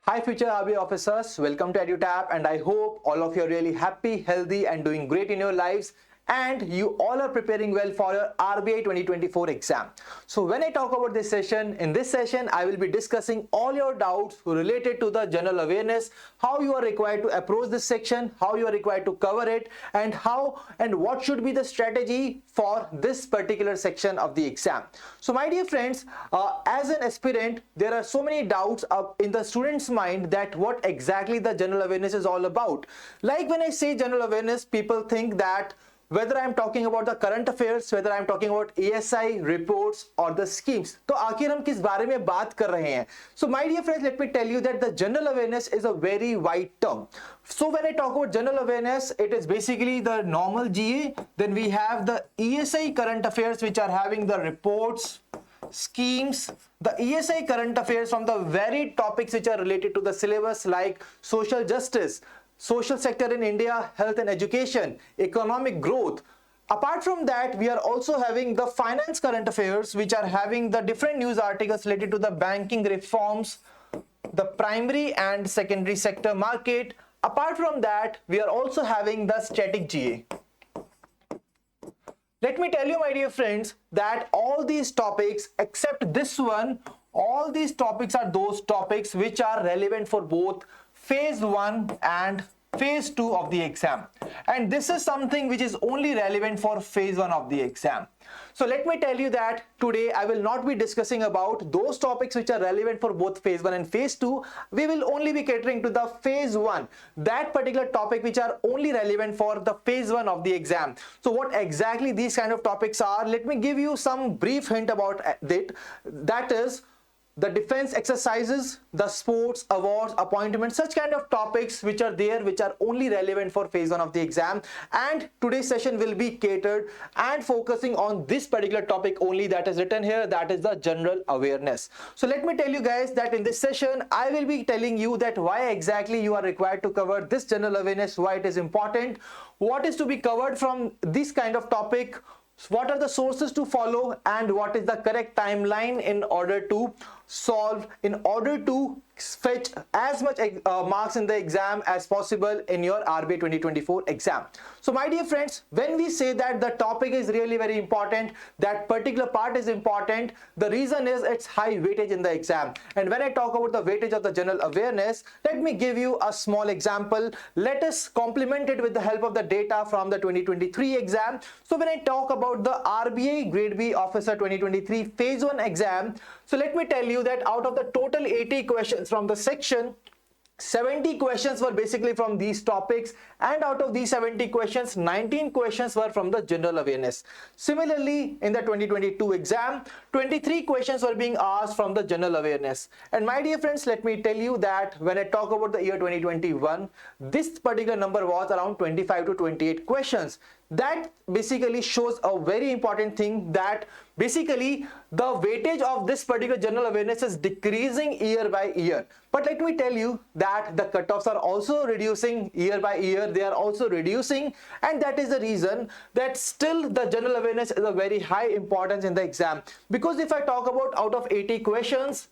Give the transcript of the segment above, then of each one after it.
Hi future RBI officers, welcome to EduTap and I hope all of you are really happy, healthy and doing great in your lives and you all are preparing well for your RBI 2024 exam. So when I talk about this session, in this session I will be discussing all your doubts related to the general awareness, how you are required to approach this section, how you are required to cover it and how and what should be the strategy for this particular section of the exam. So my dear friends, as an aspirant, there are so many doubts in the student's mind that what exactly the general awareness is all about. Like when I say general awareness, people think that whether I am talking about the current affairs, whether I am talking about ASI reports or the schemes, तो आखिर हम किस बारे में बात कर रहे हैं? So my dear friends, let me tell you that the general awareness is a very wide term. So when I talk about general awareness, it is basically the normal GA. Then we have the ESI current affairs, which are having the reports, schemes, the ESI current affairs from the varied topics which are related to the syllabus like social justice, social sector in India, health and education, economic growth. Apart from that, we are also having the finance current affairs, which are having the different news articles related to the banking reforms, the primary and secondary sector market. Apart from that, we are also having the static GA. Let me tell you, my dear friends, that all these topics except this one, all these topics are those topics which are relevant for both phase 1 and phase 2 of the exam, and this is something which is only relevant for phase 1 of the exam. So let me tell you that today I will not be discussing about those topics which are relevant for both phase 1 and phase 2. We will only be catering to the phase 1, that particular topic which are only relevant for the phase 1 of the exam. So what exactly these kind of topics are, let me give you some brief hint about it. That is the defense exercises, the sports, awards, appointments, such kind of topics which are there, which are only relevant for phase 1 of the exam. And today's session will be catered and focusing on this particular topic only, that is written here, that is the general awareness. So let me tell you guys that in this session, I will be telling you that why exactly you are required to cover this general awareness, why it is important, what is to be covered from this kind of topic, what are the sources to follow, and what is the correct timeline in order to solve, in order to fetch as much marks in the exam as possible in your RBI 2024 exam. So my dear friends, when we say that the topic is really very important, that particular part is important, the reason is its high weightage in the exam. And when I talk about the weightage of the general awareness, let me give you a small example. Let us complement it with the help of the data from the 2023 exam. So when I talk about the RBI Grade B Officer 2023 Phase 1 exam, so let me tell you that out of the total 80 questions from the section, 70 questions were basically from these topics, and out of these 70 questions, 19 questions were from the general awareness. Similarly, in the 2022 exam, 23 questions were being asked from the general awareness. And my dear friends, let me tell you that when I talk about the year 2021, this particular number was around 25 to 28 questions. That basically shows a very important thing, that basically the weightage of this particular general awareness is decreasing year by year. But let me tell you that the cutoffs are also reducing year by year. They are also reducing, and that is the reason that still the general awareness is a very high importance in the exam. Because if I talk about out of 80 questions,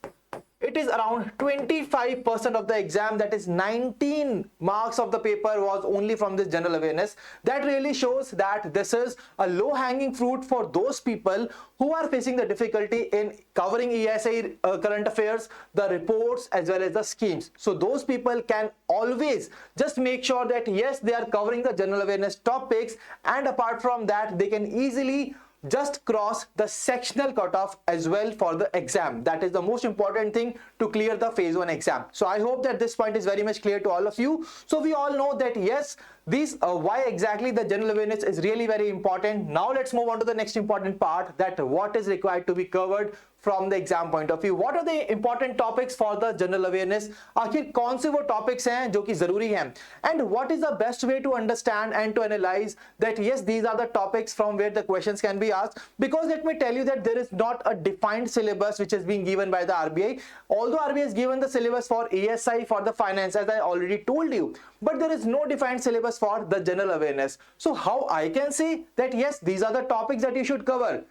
it is around 25% of the exam, that is 19 marks of the paper was only from this general awareness. That really shows that this is a low hanging fruit for those people who are facing the difficulty in covering ESI current affairs, the reports as well as the schemes. So those people can always just make sure that yes, they are covering the general awareness topics, and apart from that they can easily just cross the sectional cutoff as well for the exam. That is the most important thing to clear the phase 1 exam. So I hope that this point is very much clear to all of you. So we all know that yes, these why exactly the general awareness is really very important. Now let's move on to the next important part, that what is required to be covered from the exam point of view. What are the important topics for the general awareness? आखिर कौन से वो topics हैं जो कि जरूरी हैं? And what is the best way to understand and to analyze that yes, these are the topics from where the questions can be asked? Because let me tell you that there is not a defined syllabus which is being given by the RBI. Although RBI has given the syllabus for ASI, for the finance, as I already told you, but there is no defined syllabus for the general awareness. So how I can say that yes, these are the topics that you should cover?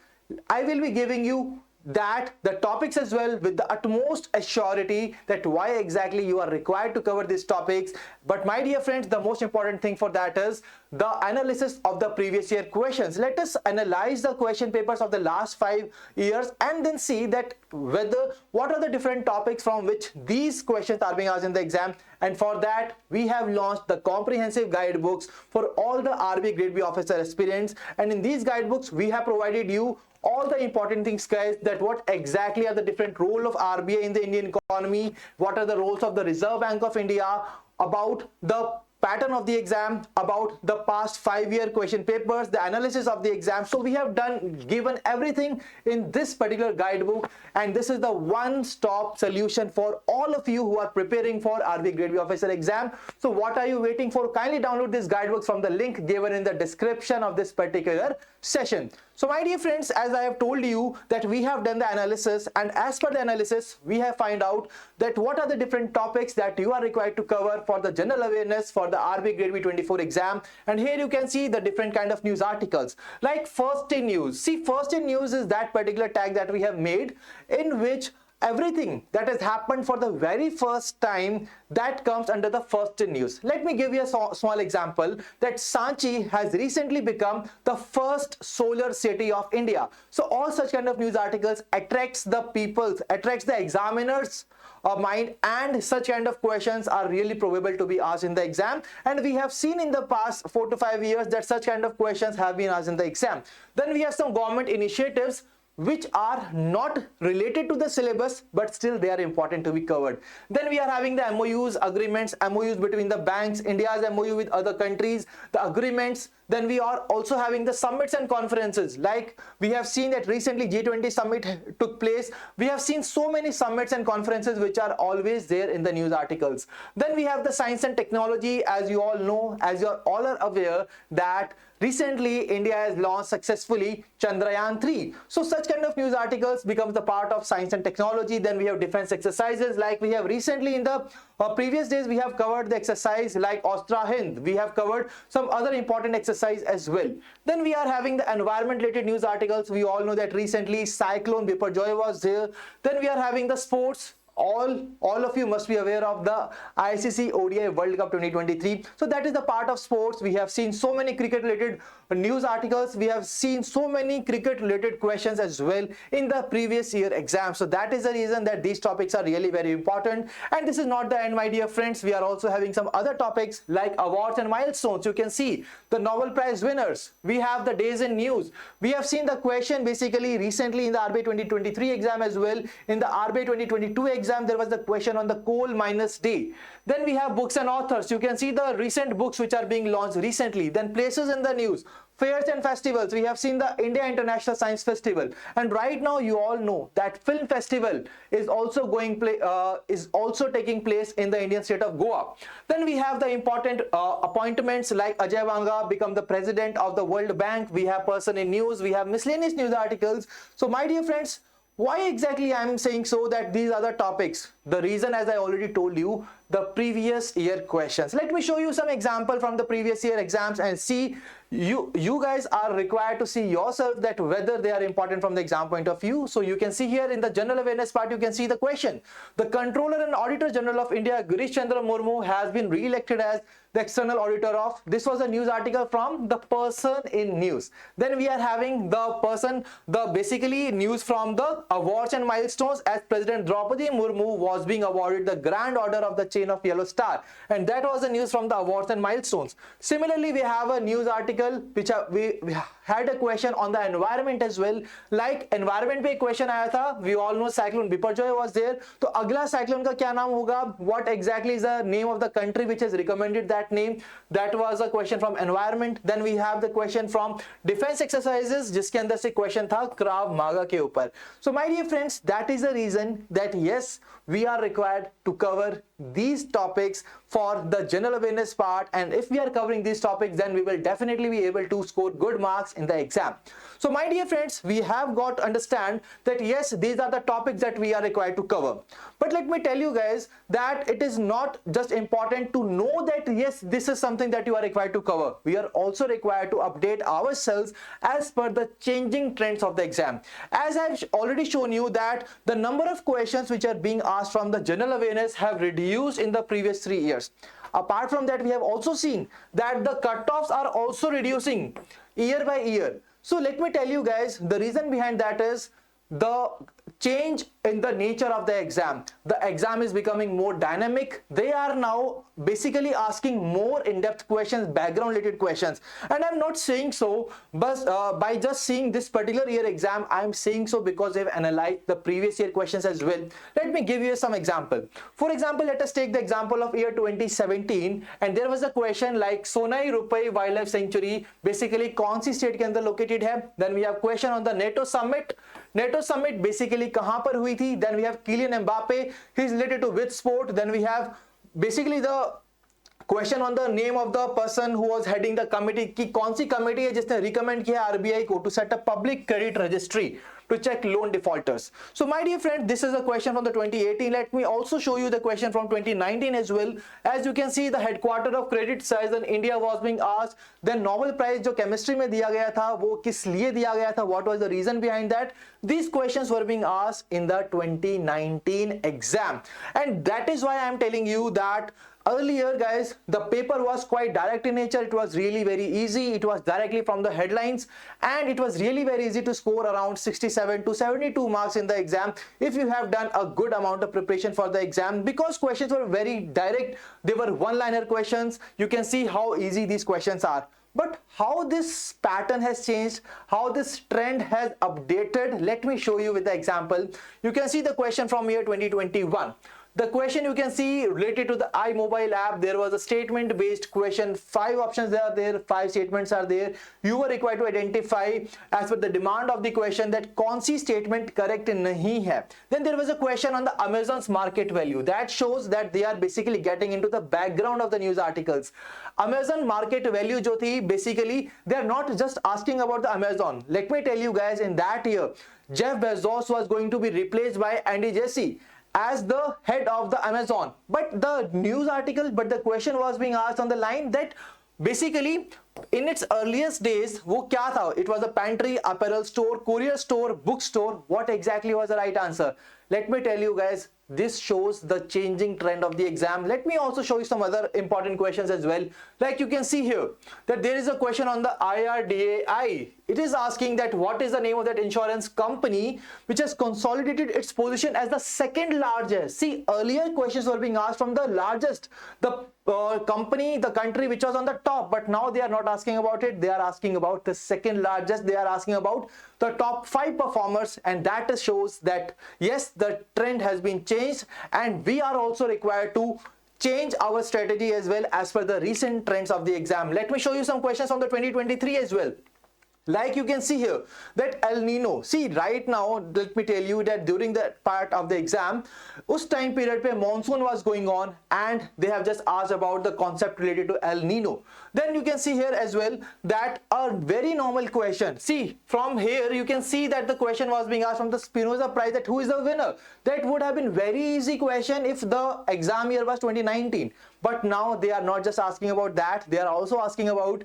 I will be giving you that the topics as well with the utmost assurity that why exactly you are required to cover these topics. But my dear friends, the most important thing for that is the analysis of the previous year questions. Let us analyze the question papers of the last 5 years and then see that what are the different topics from which these questions are being asked in the exam. And for that, we have launched the comprehensive guidebooks for all the RBI Grade B officer aspirants. And in these guidebooks, we have provided you all the important things, guys, that what exactly are the different role of RBI in the Indian economy, what are the roles of the Reserve Bank of India, about the pattern of the exam, about the past 5-year question papers, the analysis of the exam. So we have given everything in this particular guidebook, and this is the one-stop solution for all of you who are preparing for RBI Grade B officer exam. So what are you waiting for? Kindly download this guidebook from the link given in the description of this particular session. So my dear friends, as I have told you that we have done the analysis, and as per the analysis, we have found out that what are the different topics that you are required to cover for the general awareness for the RBI Grade B 24 exam. And here you can see the different kind of news articles like first in news. See, first in news is that particular tag that we have made in which everything that has happened for the very first time that comes under the first in news. Let me give you a small example that Sanchi has recently become the first solar city of India. So all such kind of news articles attracts the people, attracts the examiners mind, and such kind of questions are really probable to be asked in the exam. And we have seen in the past 4 to 5 years that such kind of questions have been asked in the exam. Then we have some government initiatives which are not related to the syllabus, but still they are important to be covered. Then we are having the MOUs, agreements, MOUs between the banks, India's MOU with other countries, the agreements. Then we are also having the summits and conferences. Like we have seen that recently G20 summit took place. We have seen so many summits and conferences which are always there in the news articles. Then we have the science and technology. As you all know, as you all are aware, that recently India has launched successfully Chandrayaan-3. So such kind of news articles becomes the part of science and technology. Then we have defense exercises, like we have recently in the previous days we have covered the exercise like Ostra Hind. We have covered some other important exercise as well. Then we are having the environment related news articles. We all know that recently Cyclone Biparjoy was there. Then we are having the sports. All of you must be aware of the ICC ODI World Cup 2023. So that is the part of sports. We have seen so many cricket related news articles. We have seen so many cricket related questions as well in the previous year exam. So that is the reason that these topics are really very important. And this is not the end, my dear friends. We are also having some other topics like awards and milestones. You can see the Nobel Prize winners. We have the days in news. We have seen the question basically recently in the RBI 2023 exam as well. In the RBI 2022 exam, there was the question on the coal miners day. Then we have books and authors. You can see the recent books which are being launched recently. Then places in the news, fairs and festivals. We have seen the India International Science Festival, and right now you all know that film festival is also taking place in the Indian state of Goa. Then we have the important appointments like Ajay Vanga become the president of the World Bank. We have person in news. We have miscellaneous news articles. So my dear friends, why exactly I am saying so that these are the topics? The reason, as I already told you, the previous year questions. Let me show you some example from the previous year exams and see you guys are required to see yourself that whether they are important from the exam point of view. So you can see here in the general awareness part, you can see the question. The Controller and Auditor General of India, Girish Chandra Murmu, has been re-elected as the external auditor of. This was a news article from the person in news. Then we are having the basically news from the awards and milestones, as President Draupadi Murmu was being awarded the Grand Order of the Chain of Yellow Star, and that was the news from the awards and milestones. Similarly, we have a news article which we had a question on the environment as well. Like environment पे question आया था. We all know cyclone Biparjoy was there. तो अगला cyclone का क्या नाम होगा? What exactly is the name of the country which has recommended that name? That was a question from environment. Then we have the question from defense exercises, जिसके अंदर से question था Krav Maga के ऊपर. So my dear friends, that is the reason that yes, we are required to cover these these topics for the general awareness part, and if we are covering these topics, then we will definitely be able to score good marks in the exam. So my dear friends, we have got to understand that yes, these are the topics that we are required to cover. But let me tell you guys that it is not just important to know that yes, this is something that you are required to cover. We are also required to update ourselves as per the changing trends of the exam. As I've already shown you that the number of questions which are being asked from the general awareness have reduced in the previous 3 years. Apart from that, we have also seen that the cutoffs are also reducing year by year. So let me tell you guys, the reason behind that is the change in the nature of the exam. The exam is becoming more dynamic. They are now basically asking more in-depth questions, background related questions. And I'm not saying so but by just seeing this particular year exam, I'm saying so because they've analyzed the previous year questions as well. Let me give you some example. For example, let us take the example of year 2017, and there was a question like Sonai Rupai Wildlife Sanctuary basically कौन सी state के अंदर located है. Then we have question on the NATO summit. NATO summit basically कहां पर हुई थी. Then we have Kylian Mbappe, he is related to which sport. Then we have basically the question on the name of the person who was heading the committee, की कौन सी committee है जिसने recommend किया RBI को to set up public credit registry to check loan defaulters. So my dear friend, this is a question from the 2018. Let me also show you the question from 2019 as well. As you can see, the headquarter of credit size in India was being asked. Then Nobel Prize जो chemistry में दिया गया था वो किस लिए दिया गया था, what was the reason behind that. These questions were being asked in the 2019 exam, and that is why I am telling you that earlier guys, the paper was quite direct in nature. It was really very easy. It was directly from the headlines, and it was really very easy to score around 67 to 72 marks in the exam if you have done a good amount of preparation for the exam, because questions were very direct. They were one-liner questions. You can see how easy these questions are. But how this pattern has changed, how this trend has updated, let me show you with the example. You can see the question from year 2021. The question you can see related to the iMobile app, there was a statement based question. 5 options are there, 5 statements are there. You were required to identify as per the demand of the question that कौन सी statement correct नहीं है. Then there was a question on the Amazon's market value. That shows that they are basically getting into the background of the news articles. Amazon market value जो थी, basically they are not just asking about the Amazon. Let me tell you guys, in that year Jeff Bezos was going to be replaced by Andy Jassy as the head of the Amazon. But the news article, but the question was being asked on the line that basically in its earliest days वो क्या था. It was a pantry, apparel store, courier store, bookstore. What exactly was the right answer? Let me tell you guys, this shows the changing trend of the exam. Let me also show you some other important questions as well. Like you can see here that there is a question on the IRDAI. It is asking that what is the name of that insurance company which has consolidated its position as the second largest. See, earlier questions were being asked from the largest, the company, the country which was on the top, but now they are not asking about it. They are asking about the second largest. They are asking about the top 5 performers, and that shows that yes, the trend has been changed, and we are also required to change our strategy as well as per the recent trends of the exam. Let me show you some questions from the 2023 as well. Like you can see here that El Nino, see right now, let me tell you that during that part of the exam, उस time period पे monsoon was going on, and they have just asked about the concept related to El Nino. Then you can see here as well that a very normal question. See, from here you can see that the question was being asked from the Spinoza Prize that who is the winner. That would have been very easy question if the exam year was 2019. But now they are not just asking about that, they are also asking about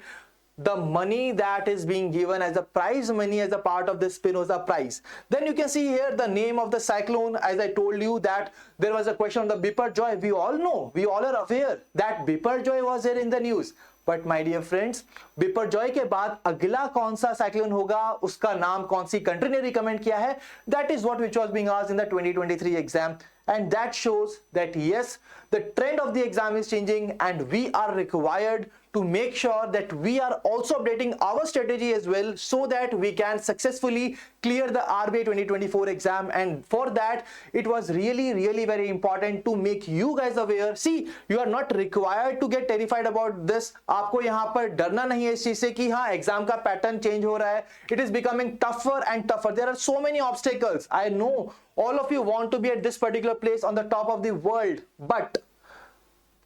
the money that is being given as a prize money as a part of this Spinoza Prize. Then you can see here the name of the cyclone. As I told you that there was a question on the Biparjoy. We all know, we all are aware that Biparjoy was here in the news. But my dear friends, Biparjoy के बाद अगला कौन सा cyclone होगा, उसका नाम कौन सी country ने रिकमेंड किया है, that is what which was being asked in the 2023 exam. And that shows that yes, the trend of the exam is changing, and we are required to make sure that we are also updating our strategy as well, so that we can successfully clear the RBI 2024 exam. And for that, it was really very important to make you guys aware. See, you are not required to get terrified about this. आपको यहाँ पर डरना नहीं है इस चीज से कि हाँ एग्जाम का पैटर्न चेंज हो रहा है. It is becoming tougher and tougher. There are so many obstacles. I know all of you want to be at this particular place on the top of the world, but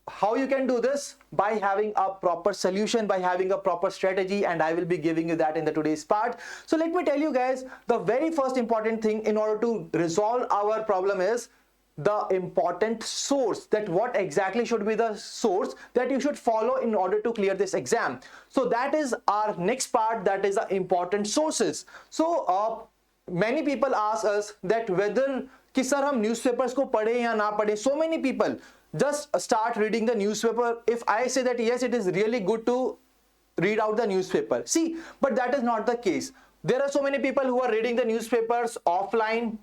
how you can do this? By having a proper solution, by having a proper strategy, and I will be giving you that in the today's part. So let me tell you guys, the very first important thing in order to resolve our problem is the important source, that what exactly should be the source that you should follow in order to clear this exam. So that is our next part, that is the important sources. So many people ask us that whether कि sir हम newspapers को पढ़े या ना पढ़े. So many people just start reading the newspaper. If I say that yes, it is really good to read out the newspaper, see, but that is not the case. There are so many people who are reading the newspapers offline,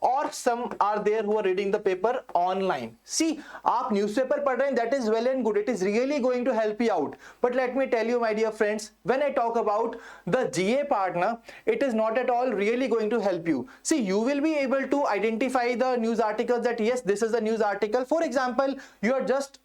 or some are there who are reading the paper online. See, आप newspaper पढ़ रहे हैं, that is well and good. It is really going to help you out. But let me tell you, my dear friends, when I talk about the GA part, it is not at all really going to help you. See, you will be able to identify the news articles that yes, this is a news article. For example, you are just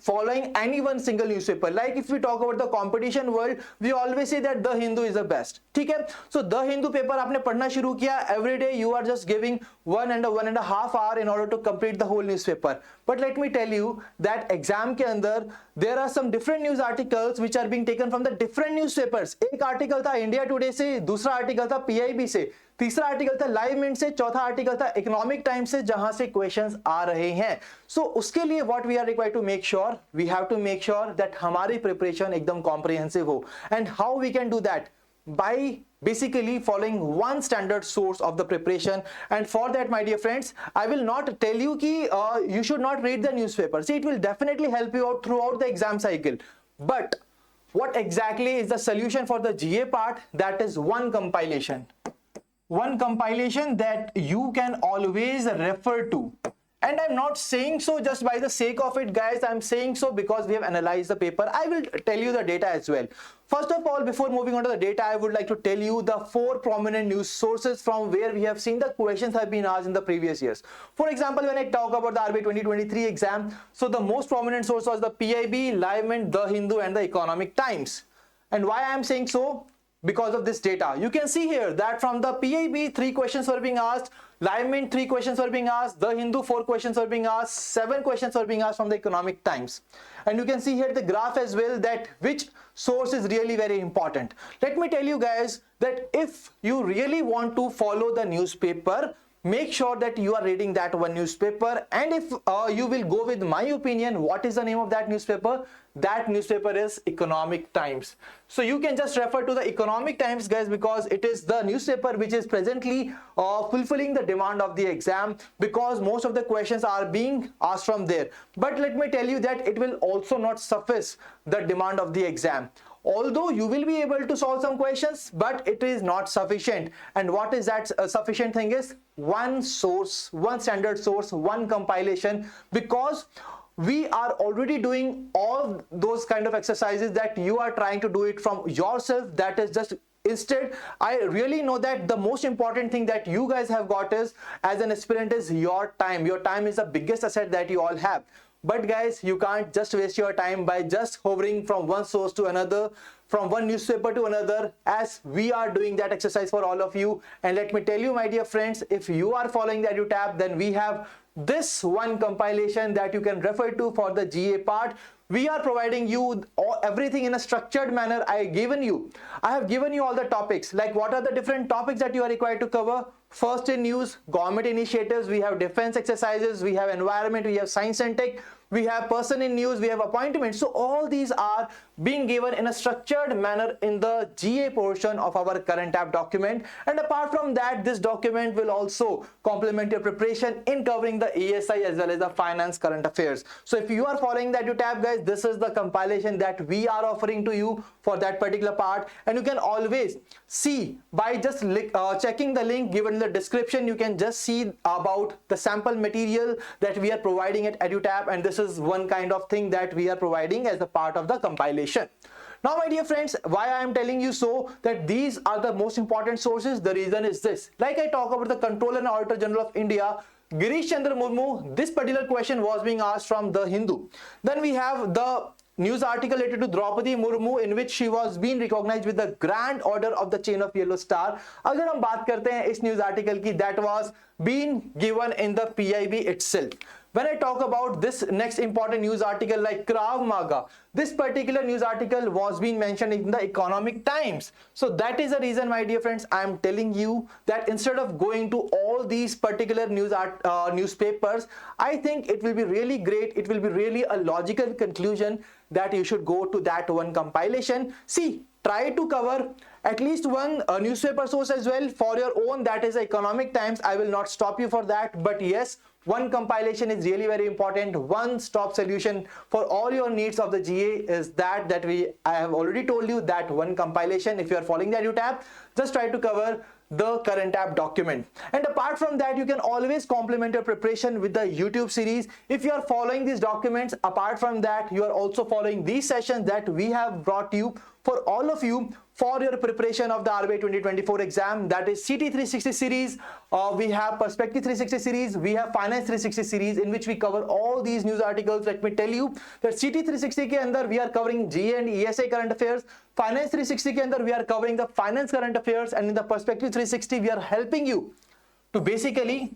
following any one single newspaper. Like if we talk about the competition world, we always say that the Hindu is the best. ठीक है? So the Hindu paper आपने पढ़ना शुरू किया. Every day you are just giving 1.5 hours in order to complete the whole newspaper. But let me tell you that exam के अंदर there are some different news articles which are being taken from the different newspapers. एक article था India today से, दूसरा article था PIB से, तीसरा article था लाइव मिनट से, चौथा आर्टिकल था इकोनॉमिक टाइम्स से, जहां से क्वेश्चंस आ रहे हैं. सो उसके लिए what we are required to make sure, we have to make sure that हमारी प्रिपरेशन एकदम कॉम्प्रिहेंसिव हो. And how we can do that? By basically following one standard source of the preparation. And for that, my dear friends, I will not tell you ki you should not read the newspaper. See, it will definitely help you out throughout the exam cycle. But what exactly is the solution for the GA part? That is one compilation. One compilation that you can always refer to. And I'm not saying so just by the sake of it, guys. I'm saying so because we have analyzed the paper. I will tell you the data as well. First of all, before moving on to the data, I would like to tell you the 4 prominent news sources from where we have seen the questions have been asked in the previous years. For example, when I talk about the RBI 2023 exam, so the most prominent source was the PIB, Live Mint, The Hindu, and the Economic Times. And why I am saying so? Because of this data. You can see here that from the PIB, 3 questions were being asked, Live Mint 3 questions were being asked, The Hindu 4 questions were being asked, 7 questions were being asked from the Economic Times. And you can see here the graph as well that which source is really very important. Let me tell you guys that if you really want to follow the newspaper, make sure that you are reading that one newspaper. And if you will go with my opinion, what is the name of that newspaper? That newspaper is Economic Times. So you can just refer to the Economic Times, guys, because it is the newspaper which is presently fulfilling the demand of the exam, because most of the questions are being asked from there. But let me tell you that it will also not suffice the demand of the exam. Although you will be able to solve some questions, but it is not sufficient. And what is that sufficient thing is? One source, one standard source, one compilation, because we are already doing all those kind of exercises that you are trying to do it from yourself. That is just instead, I really know that the most important thing that you guys have got is, as an aspirant, is your time. Your time is the biggest asset that you all have. But guys, you can't just waste your time by just hovering from one source to another, from one newspaper to another, as we are doing that exercise for all of you. And let me tell you, my dear friends, if you are following the EduTap, then we have this one compilation that you can refer to for the GA part. We are providing you everything in a structured manner. I have given you all the topics, like what are the different topics that you are required to cover. First, in news, government initiatives, we have defense exercises, we have environment, we have science and tech, we have person in news, we have appointments. So all these are being given in a structured manner in the GA portion of our current app document. And apart from that, this document will also complement your preparation in covering the ESI as well as the finance current affairs. So if you are following the EduTap, guys, this is the compilation that we are offering to you for that particular part. And you can always see by just checking the link given in the description. You can just see about the sample material that we are providing at EduTap, and this is one kind of thing that we are providing as a part of the compilation. Now, my dear friends, why I am telling you so that these are the most important sources? The reason is this. Like I talk about the Controller and Auditor General of India, Girish Chandra Murmu, this particular question was being asked from The Hindu. Then we have the news article related to Draupadi Murmu, in which she was being recognized with the Grand Order of the Chain of Yellow Star. अगर हम बात करते हैं इस news article की, that was being given in the PIB itself. when I talk about this next important news article like Krav Maga, this particular news article was being mentioned in the Economic Times. So that is the reason, my dear friends, I am telling you that instead of going to all these particular newspapers, I think it will be really great, it will be really a logical conclusion that you should go to that one compilation. See, try to cover at least one newspaper source as well for your own, that is Economic Times. I will not stop you for that, but yes, one compilation is really very important. One stop solution for all your needs of the GA is that I have already told you that one compilation. If you are following the EduTap, just try to cover the current app document. And apart from that, you can always complement your preparation with the YouTube series. If you are following these documents, apart from that, you are also following these sessions that we have brought you for all of you for your preparation of the RBI 2024 exam, that is CT 360 series. We have Perspective 360 series, we have Finance 360 series, in which we cover all these news articles. Let me tell you that CT 360 ke andar we are covering GA and ESA current affairs. Finance 360 ke andar we are covering the finance current affairs, and in the Perspective 360 we are helping you to basically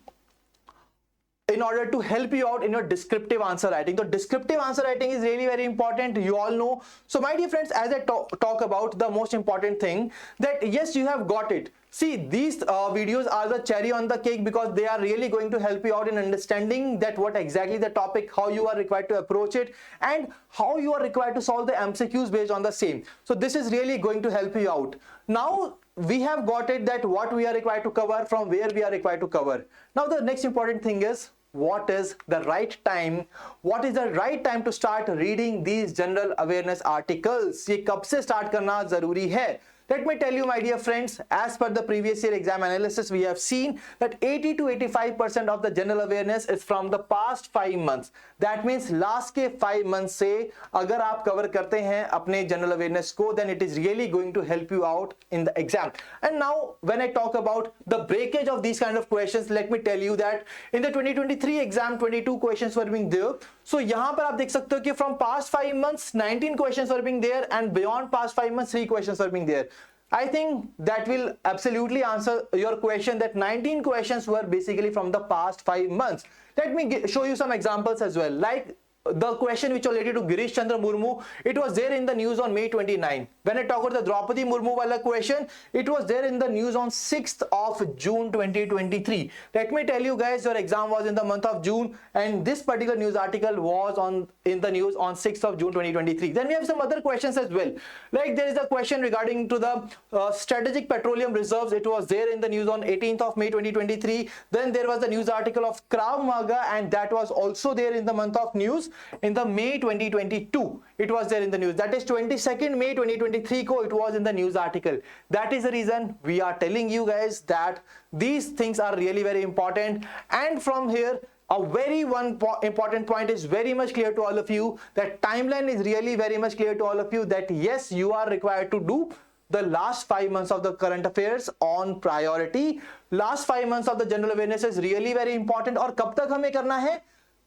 in order to help you out in your descriptive answer writing. So descriptive answer writing is really very important, you all know. So my dear friends, as I talk about the most important thing, that yes, you have got it. See, these videos are the cherry on the cake, because they are really going to help you out in understanding that what exactly the topic, how you are required to approach it, and how you are required to solve the MCQs based on the same. So this is really going to help you out. Now we have got it that what we are required to cover, from where we are required to cover. Now the next important thing is, what is the right time? What is the right time to start reading these general awareness articles? ये कब से start करना जरूरी है? Let me tell you, my dear friends, as per the previous year exam analysis, we have seen that 80 to 85% of the general awareness is from the past 5 months. That means last के 5 months से अगर आप cover करते हैं अपने general awareness को, then it is really going to help you out in the exam. And now when I talk about the breakage of these kind of questions, let me tell you that in the 2023 exam, 22 questions were being there. So यहाँ पर आप देख सकते हो कि from past 5 months, 19 questions were being there, and beyond past 5 months, 3 questions were being there. I think that will absolutely answer your question, that 19 questions were basically from the past 5 months. Let me show you some examples as well. Like the question which was related to Girish Chandra Murmu, it was there in the news on May 29. When I talk about the Draupadi Murmu wala question, it was there in the news on 6th of June 2023. Let me tell you guys, your exam was in the month of June, and this particular news article was in the news on 6th of June 2023. Then we have some other questions as well. Like there is a question regarding to the strategic petroleum reserves. It was there in the news on 18th of May 2023. Then there was the news article of Krav Maga, and that was also there in the month of news in the May 2022. It was there in the news. That is 22nd May 2023 ko it was in the news article. That is the reason we are telling you guys that these things are really very important. And from here, a very important point is very much clear to all of you, that timeline is really very much clear to all of you, that yes, you are required to do the last 5 months of the current affairs on priority. Last 5 months of the general awareness is really very important. और कब तक हमें करना है?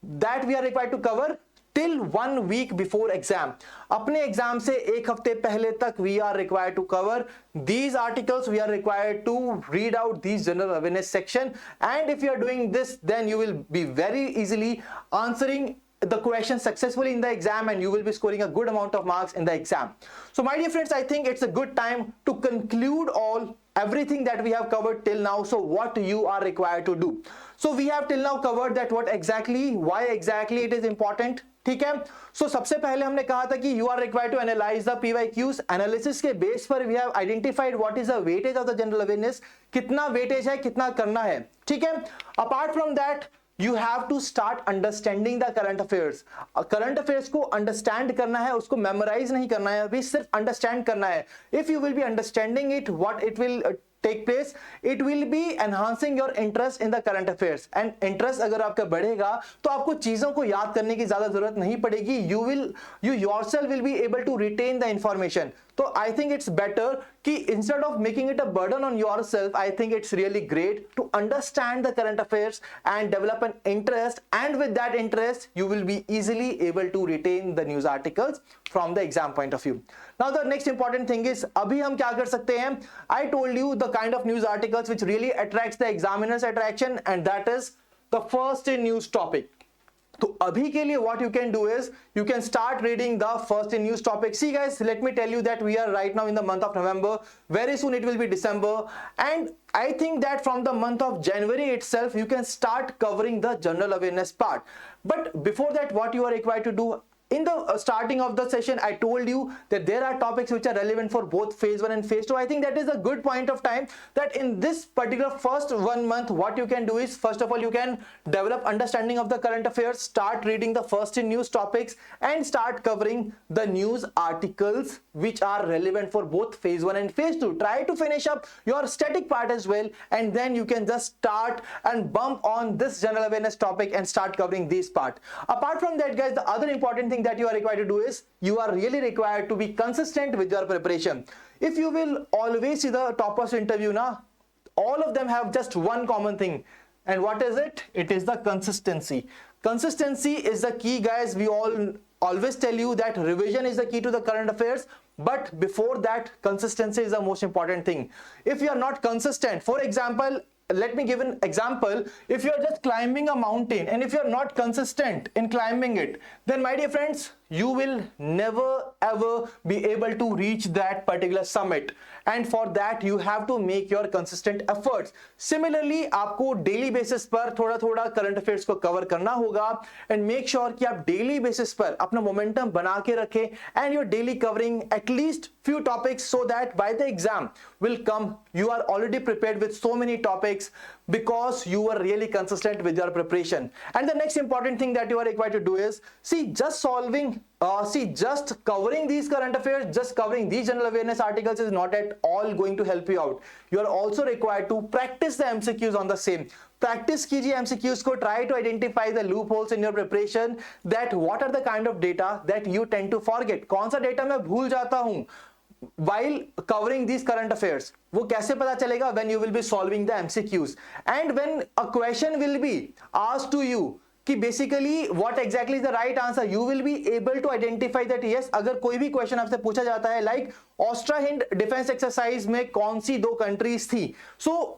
That we are required to cover till 1 week before exam. अपने exam से एक हफ्ते पहले तक we are required to cover these articles. We are required to read out these general awareness section, and if you are doing this, then you will be very easily answering the question successfully in the exam, and you will be scoring a good amount of marks in the exam. So my dear friends, I think it's a good time to conclude everything that we have covered till now. So what you are required to do. So we have till now covered that what exactly, why exactly it is important. ठीक है. So सबसे पहले हमने कहा था कि you are required to analyze the PYQs. Analysis के base पर we have identified what is the weightage of the general awareness. कितना weightage है, कितना करना है. ठीक है. Apart from that, you have to start understanding the current affairs. Current affairs को understand करना है, उसको memorize नहीं करना है, अभी सिर्फ understand करना है. If you will be understanding it, what it will take place, it will be enhancing your interest in the current affairs. And interest अगर आपका बढ़ेगा तो आपको चीजों को याद करने की ज्यादा जरूरत नहीं पड़ेगी. You yourself will be able to retain the information. So I think it's better कि instead of making it a burden on yourself, I think it's really great to understand the current affairs and develop an interest, and with that interest you will be easily able to retain the news articles from the exam point of view. Now the next important thing is, अभी हम क्या कर सकते हैं? I told you the kind of news articles which really attracts the examiner's attraction, and that is the first in news topic. तो अभी के लिए what you can do is you can start reading the first in news topic. See guys, let me tell you that we are right now in the month of November. Very soon it will be December, and I think that from the month of January itself you can start covering the general awareness part. But before that, what you are required to do, in the starting of the session, I told you that there are topics which are relevant for both phase 1 and phase 2. I think that is a good point of time that in this particular first 1 month, what you can do is, first of all, you can develop understanding of the current affairs, start reading the first in news topics, and start covering the news articles which are relevant for both phase 1 and phase 2. Try to finish up your static part as well, and then you can just start and bump on this general awareness topic and start covering this part. Apart from that, guys, the other important thing that you are required to do is you are really required to be consistent with your preparation. If you will always see the toppers interview, all of them have just one common thing. And what is it? It is the consistency. Consistency is the key, guys. We all always tell you that revision is the key to the current affairs. But before that, consistency is the most important thing. If you are not consistent, for example, let me give an example. If you are just climbing a mountain and if you are not consistent in climbing it, then my dear friends, you will never ever be able to reach that particular summit. And for that you have to make your consistent efforts. Similarly, आपको daily basis पर थोड़ा थोड़ा current affairs को cover करना होगा, and make sure कि आप daily basis पर अपना momentum बना के रखें, and you're daily covering at least few topics so that by the exam will come, you are already prepared with so many topics because you were really consistent with your preparation. And the next important thing that you are required to do is, just covering these current affairs, just covering these general awareness articles is not at all going to help you out. You are also required to practice the MCQs on the same. Practice कीजिए MCQs को, try to identify the loopholes in your preparation, that what are the kind of data that you tend to forget. कौन सा data मैं भूल जाता हूँ while covering these current affairs, वो कैसे पता चलेगा? When you will be solving the MCQs, and when a question will be asked to you कि basically what exactly is the right answer, you will be able to identify that yes, अगर कोई भी question आपसे पूछा जाता है like ऑस्ट्रा Hind defence exercise में कौन सी 2 countries थी, so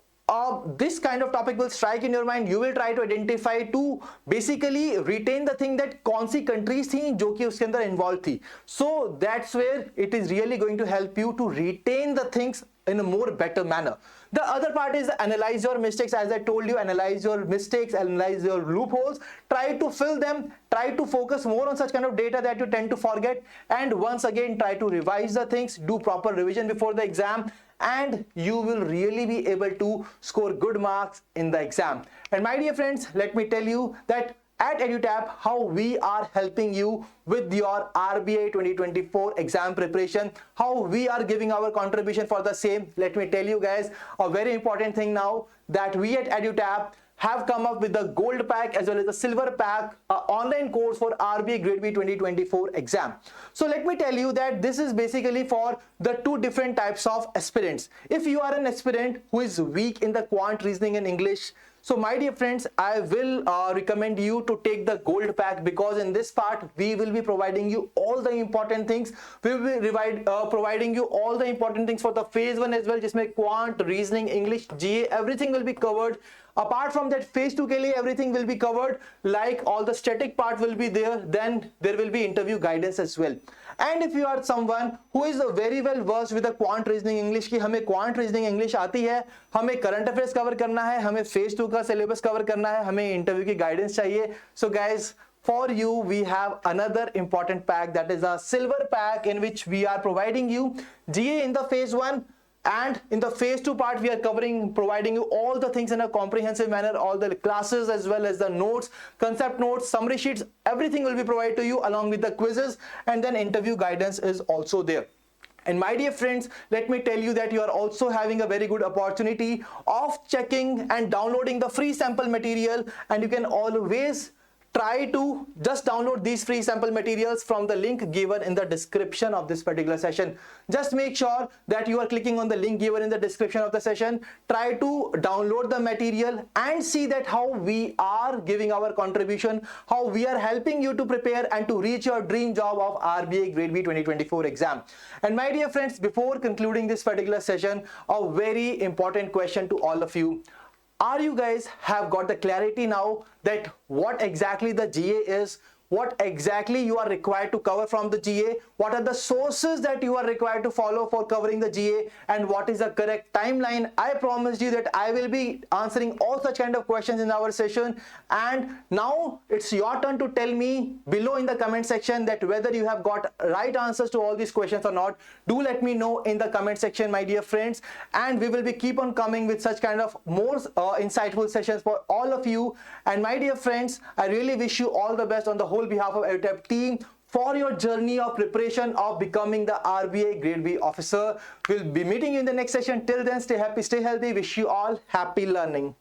this kind of topic will strike in your mind. You will try to identify to basically retain the thing that कौन सी countries थी जो कि उसके अंदर involved थी. So that's where it is really going to help you to retain the things in a more better manner. The other part is analyze your mistakes. As I told you, analyze your mistakes, analyze your loopholes, try to fill them, try to focus more on such kind of data that you tend to forget, and once again try to revise the things, do proper revision before the exam, and you will really be able to score good marks in the exam. And my dear friends, let me tell you that at EduTap, how we are helping you with your RBI 2024 exam preparation, how we are giving our contribution for the same. Let me tell you guys a very important thing now, that we at EduTap have come up with the gold pack as well as the silver pack online course for RBI Grade B 2024 exam. So let me tell you that this is basically for the 2 different types of aspirants. If you are an aspirant who is weak in the quant, reasoning and English, so my dear friends, I will recommend you to take the gold pack, because in this part we will be providing you all the important things. We will be providing you all the important things for the phase 1 as well, जिसमें quant, reasoning, English, GA, everything will be covered. Apart from that, phase 2 के लिए everything will be covered, like all the static part will be there, then there will be interview guidance as well. And if you are someone who is very well versed with the quant, reasoning, English, कि हमें quant, reasoning, English आती है, हमें current affairs cover करना है, हमें phase 2 का syllabus cover करना है, हमें interview की guidance चाहिए, so guys, for you we have another important pack, that is a silver pack, in which we are providing you GA in the phase 1, and in the phase 2 part we are providing you all the things in a comprehensive manner, all the classes as well as the notes, concept notes, summary sheets, everything will be provided to you along with the quizzes, and then interview guidance is also there. And my dear friends, let me tell you that you are also having a very good opportunity of checking and downloading the free sample material, and you can always try to just download these free sample materials from the link given in the description of this particular session. Just make sure that you are clicking on the link given in the description of the session. Try to download the material and see that how we are giving our contribution, how we are helping you to prepare and to reach your dream job of RBI Grade B 2024 exam. And my dear friends, before concluding this particular session, a very important question to all of you. Are you guys have got the clarity now that what exactly the GA is, what exactly you are required to cover from the GA, what are the sources that you are required to follow for covering the GA, and what is the correct timeline? I promised you that I will be answering all such kind of questions in our session, and now it's your turn to tell me below in the comment section that whether you have got right answers to all these questions or not. Do let me know in the comment section, my dear friends, and we will be keep on coming with such kind of more insightful sessions for all of you. And my dear friends, I really wish you all the best on the whole behalf of EduTap team for your journey of preparation of becoming the RBI Grade B officer. We'll be meeting you in the next session. Till then, stay happy, stay healthy. Wish you all happy learning.